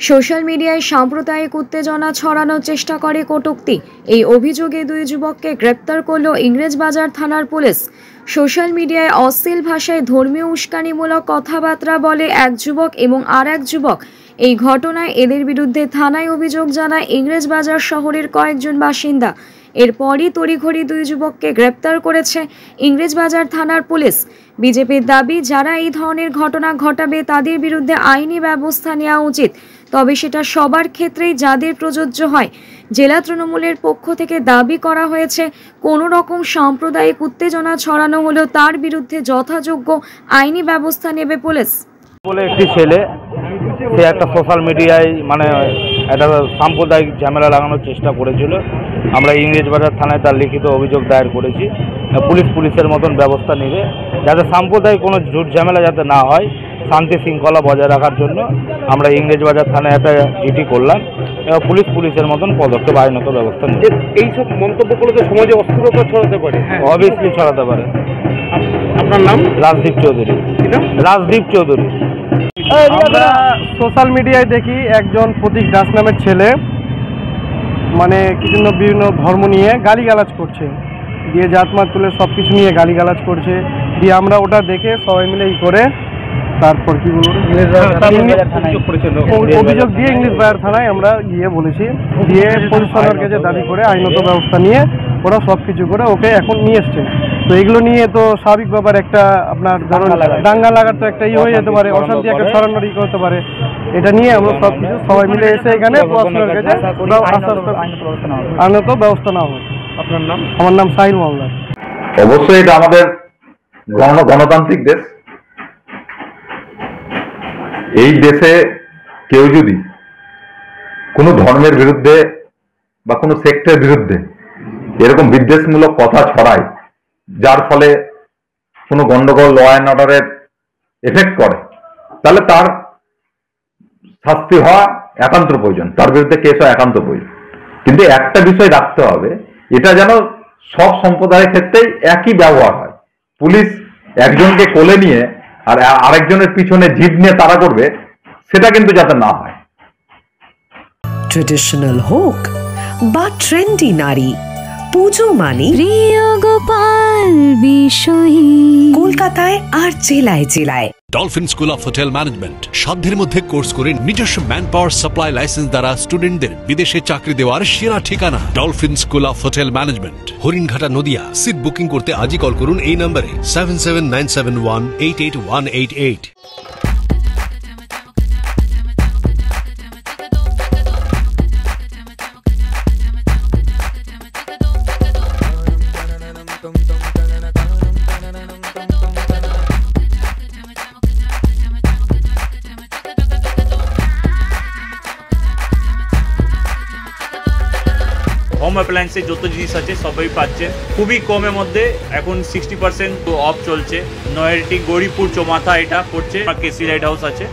Social মিডিয়ায় সাম্প্রদায়িক উত্তেজনা ছড়ানোর চেষ্টা করে কটূক্তি। এই অভিযোগে দুই যুবককে গ্রেপ্তার করল ইংরেজবাজার থানার পুলিশ। সোশ্যাল মিডিয়ায় অশ্লীল ভাষায় ধর্মীয় উস্কানিমূলক কথাবার্তা বলে এক যুবক এবং আর এক যুবক। এই ঘটনায় এদের বিরুদ্ধে থানায় অভিযোগ জানায় ইংরেজবাজার শহরের কয়েকজন বাসিন্দা। এরপরই তড়িঘড়ি দুই যুবককে গ্রেপ্তার করেছে ইংরেজবাজার থানার পুলিশ। বিজেপির দাবি, যারা এই ধরনের ঘটনা ঘটাবে তাদের বিরুদ্ধে আইনি ব্যবস্থা নেওয়া উচিত, তবে সেটা সবার ক্ষেত্রেই যাদের প্রযোজ্য হয়। জেলা তৃণমূলের পক্ষ থেকে দাবি করা হয়েছে, কোনো রকম সাম্প্রদায়িক উত্তেজনা ছড়ানো হলেও তার বিরুদ্ধে যথাযোগ্য আইনি ব্যবস্থা নেবে পুলিশ। বলে একটি ছেলে, সে একটা সোশ্যাল মিডিয়ায় একটা সাম্প্রদায়িক ঝামেলা লাগানোর চেষ্টা করেছিল। আমরা ইংরেজবাজার থানায় তার লিখিত অভিযোগ দায়ের করেছি। পুলিশের মতন ব্যবস্থা নেবে, যাতে সাম্প্রদায়িক কোনো ঝুট ঝামেলা যাতে না হয়, শান্তি শৃঙ্খলা বজায় রাখার জন্য আমরা ইংরেজবাজার থানায় একটা জিডি করলাম। পুলিশের মতন পদক্ষেপ, আইনত ব্যবস্থা নেবে। এইসব মন্তব্য করলে তো সমাজে অস্থিরতা ছড়াতে পারে। অবভিয়াসলি ছড়াতে পারে। আপনার নাম? রাজদীপ চৌধুরী। রাজদীপ চৌধুরী। আমরা সোশ্যাল মিডিয়ায় দেখি একজন প্রতীক দাস নামের ছেলে বিভিন্ন ধর্ম নিয়ে গালিগালাজ করছে, দিয়ে জাতমাত তুলে সব কিছু নিয়ে গালিগালাজ করছে। দিয়ে আমরা ওটা দেখে সবাই মিলে করে তারপর কি বলবো অভিযোগ দিয়ে ইংরেজবাজার থানায় আমরা গিয়ে বলেছি। দিয়ে পরিচালনার কাছে দাবি করে আইনত ব্যবস্থা নিয়ে ওরা সব কিছু করে ওকে এখন নিয়ে এসছে। তো এগুলো নিয়ে তো স্বাভাবিক ব্যাপার, একটা আপনার ধরুন দাঙ্গা লাগার তো একটা হয়ে যেতে পারে, অশান্তি একটা ছড়ানোর হতে পারে। এটা নিয়ে আমরা সব কিছু সবাই মিলে এসে এখানে প্রশাসনের কাছে আইনত ব্যবস্থা নেওয়া হয়। আপনার নাম? আমার নাম সাহিল মামলার। অবশ্যই এটা আমাদের গণতান্ত্রিক দেশ। এই দেশে কেউ যদি কোনো ধর্মের বিরুদ্ধে বা কোনো সেক্টের বিরুদ্ধে এরকম বিদ্বেষমূলক কথা ছড়ায়, যার ফলে কোনো গন্ডগোল, ল অ্যান্ড অর্ডারের এফেক্ট করে, তাহলে তার শাস্তি হওয়া একান্ত প্রয়োজন, তার বিরুদ্ধে কেস হওয়া একান্ত প্রয়োজন। কিন্তু একটা বিষয় রাখতে হবে, এটা যেন সব সম্প্রদায়ের ক্ষেত্রেই একই ব্যবহার হয়। পুলিশ একজনকে কোলে নিয়ে আর আরেকজনের পিছনে জিভ নিয়ে তাড়া করবে, সেটা কিন্তু যাতে না হয়। ট্রেডিশনাল হোক বা ট্রেন্ডি নারী, পুজো মানে প্রিয় গোপাল বিষয়ী কলকাতায় আর জেলায় জেলায়। Dolphin school of hotel management সাধ্যের মধ্যে কোর্স করে নিজস্ব ম্যান পাওয়ার সাপ্লাই লাইসেন্স দ্বারা স্টুডেন্টদের বিদেশে চাকরি দেওয়ার সেরা ঠিকানা dolphin school of hotel management, Haringhata, Nadia. Seat booking করতে আজই কল করুন এই নম্বরে 7797188188। হোম অ্যাপ্লায়েন্সে যত জিনিস আছে সবই পাচ্ছেন খুবই কমের মধ্যে। এখন 60% অফ চলছে। নয়ারটি গৌরীপুর চৌমাথা এটা পড়ছে, কেসি লাইট হাউস আছে।